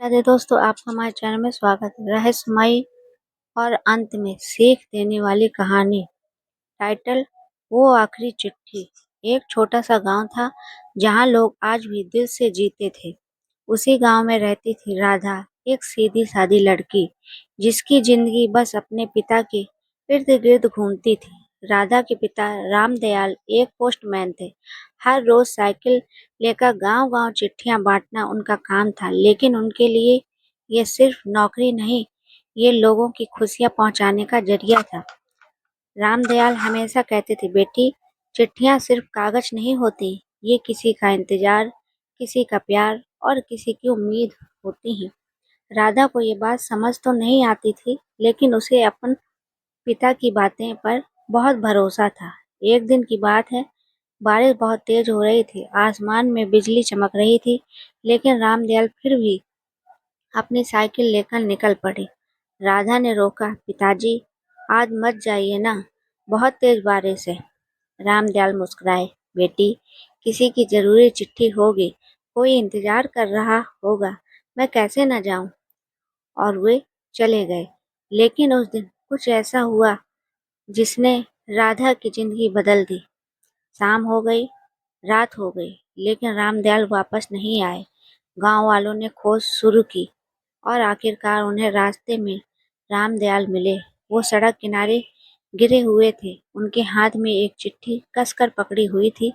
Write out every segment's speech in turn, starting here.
अरे दोस्तों, आपका हमारे चैनल में स्वागत है। रहस्यमयी और अंत में सीख देने वाली कहानी। टाइटल, वो आखिरी चिट्ठी। एक छोटा सा गांव था जहां लोग आज भी दिल से जीते थे। उसी गांव में रहती थी राधा, एक सीधी सादी लड़की जिसकी जिंदगी बस अपने पिता के इर्द गिर्द घूमती थी। राधा के पिता रामदयाल एक पोस्टमैन थे। हर रोज साइकिल लेकर गांव गांव चिट्ठियां बांटना उनका काम था, लेकिन उनके लिए ये सिर्फ नौकरी नहीं, ये लोगों की खुशियां पहुंचाने का जरिया था। रामदयाल हमेशा कहते थे, बेटी, चिट्ठियां सिर्फ कागज नहीं होती, ये किसी का इंतजार, किसी का प्यार और किसी की उम्मीद होती हैं। राधा को ये बात समझ तो नहीं आती थी, लेकिन उसे अपन पिता की बातें पर बहुत भरोसा था। एक दिन की बात है, बारिश बहुत तेज हो रही थी, आसमान में बिजली चमक रही थी, लेकिन रामदयाल फिर भी अपनी साइकिल लेकर निकल पड़े। राधा ने रोका, पिताजी, आज मत जाइए ना, बहुत तेज बारिश है। रामदयाल मुस्कुराए, बेटी, किसी की जरूरी चिट्ठी होगी, कोई इंतजार कर रहा होगा, मैं कैसे न जाऊं। और वे चले गए। लेकिन उस दिन कुछ ऐसा हुआ जिसने राधा की जिंदगी बदल दी। शाम हो गई, रात हो गई, लेकिन रामदयाल वापस नहीं आए। गांव वालों ने खोज शुरू की और आखिरकार उन्हें रास्ते में रामदयाल मिले। वो सड़क किनारे गिरे हुए थे, उनके हाथ में एक चिट्ठी कसकर पकड़ी हुई थी।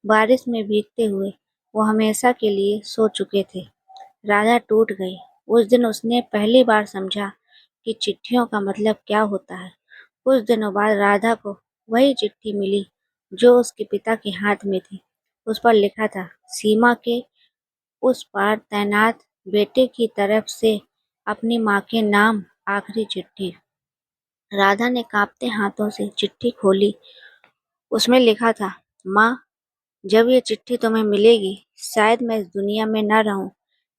बारिश में भीगते हुए वो हमेशा के लिए सो चुके थे। राधा टूट गई। उस दिन उसने पहली बार समझा कि चिट्ठियों का मतलब क्या होता है। कुछ दिनों बाद राधा को वही चिट्ठी मिली जो उसके पिता के हाथ में थी। उस पर लिखा था, सीमा के उस पार तैनात बेटे की तरफ से अपनी माँ के नाम, आखिरी चिट्ठी। राधा ने कांपते हाथों से चिट्ठी खोली। उसमें लिखा था, माँ, जब ये चिट्ठी तुम्हें मिलेगी, शायद मैं इस दुनिया में न रहूं,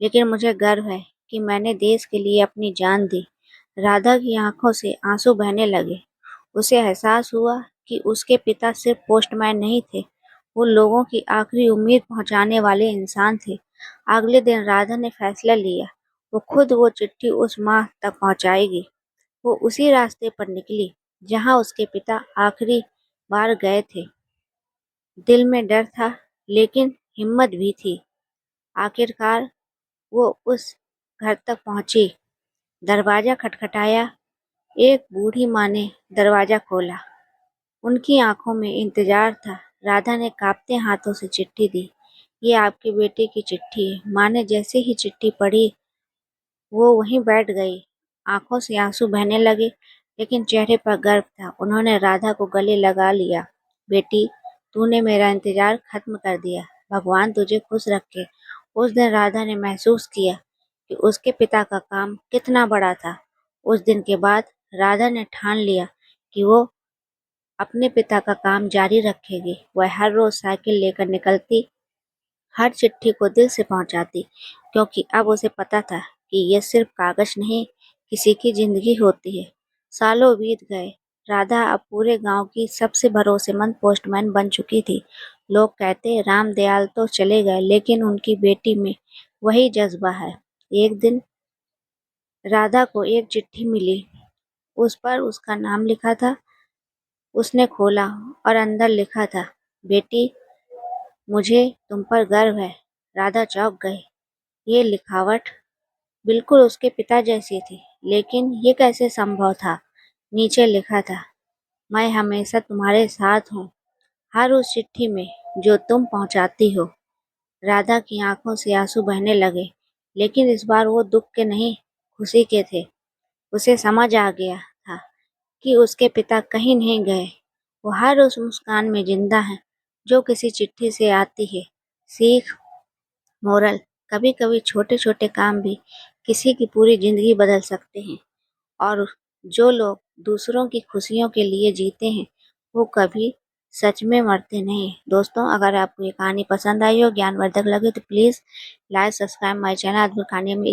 लेकिन मुझे गर्व है कि मैंने देश के लिए अपनी जान दी। राधा की आंखों से आंसू बहने लगे। उसे एहसास हुआ कि उसके पिता सिर्फ पोस्टमैन नहीं थे, वो लोगों की आखिरी उम्मीद पहुंचाने वाले इंसान थे। अगले दिन राधा ने फैसला लिया, वो खुद वो चिट्ठी उस माँ तक पहुंचाएगी। वो उसी रास्ते पर निकली जहां उसके पिता आखिरी बार गए थे। दिल में डर था, लेकिन हिम्मत भी थी। आखिरकार वो उस घर तक पहुंची। दरवाजा खटखटाया। एक बूढ़ी माँ ने दरवाजा खोला। उनकी आंखों में इंतजार था। राधा ने कांपते हाथों से चिट्ठी दी। ये आपके बेटे की चिट्ठी है। माँ ने जैसे ही चिट्ठी पढ़ी, वो वहीं बैठ गई। आंखों से आंसू बहने लगे, लेकिन चेहरे पर गर्व था। उन्होंने राधा को गले लगा लिया। बेटी, तूने मेरा इंतजार खत्म कर दिया, भगवान तुझे खुश रखे। उस दिन राधा ने महसूस किया कि उसके पिता का काम कितना बड़ा था। उस दिन के बाद राधा ने ठान लिया कि वो अपने पिता का काम जारी रखेगी। वह हर रोज साइकिल लेकर निकलती, हर चिट्ठी को दिल से पहुंचाती, क्योंकि अब उसे पता था कि ये सिर्फ कागज नहीं, किसी की जिंदगी होती है। सालों बीत गए। राधा अब पूरे गांव की सबसे भरोसेमंद पोस्टमैन बन चुकी थी। लोग कहते, रामदयाल तो चले गए, लेकिन उनकी बेटी में वही जज्बा है। एक दिन राधा को एक चिट्ठी मिली। उस पर उसका नाम लिखा था। उसने खोला और अंदर लिखा था, बेटी, मुझे तुम पर गर्व है। राधा चौंक गई। ये लिखावट बिल्कुल उसके पिता जैसी थी, लेकिन ये कैसे संभव था। नीचे लिखा था, मैं हमेशा तुम्हारे साथ हूँ, हर उस चिट्ठी में जो तुम पहुँचाती हो। राधा की आंखों से आंसू बहने लगे, लेकिन इस बार वो दुख के नहीं, खुशी के थे। उसे समझ आ गया था कि उसके पिता कहीं नहीं गए। वो हर उस मुस्कान में जिंदा है जो किसी चिट्ठी से आती है। सीख, मोरल, कभी कभी छोटे छोटे काम भी किसी की पूरी जिंदगी बदल सकते हैं। और जो लोग दूसरों की खुशियों के लिए जीते हैं, वो कभी सच में मरते नहीं। दोस्तों, अगर आपको ये कहानी पसंद आई हो, ज्ञानवर्धक लगे, तो please like, subscribe my channel. अद्भुत कहानियों में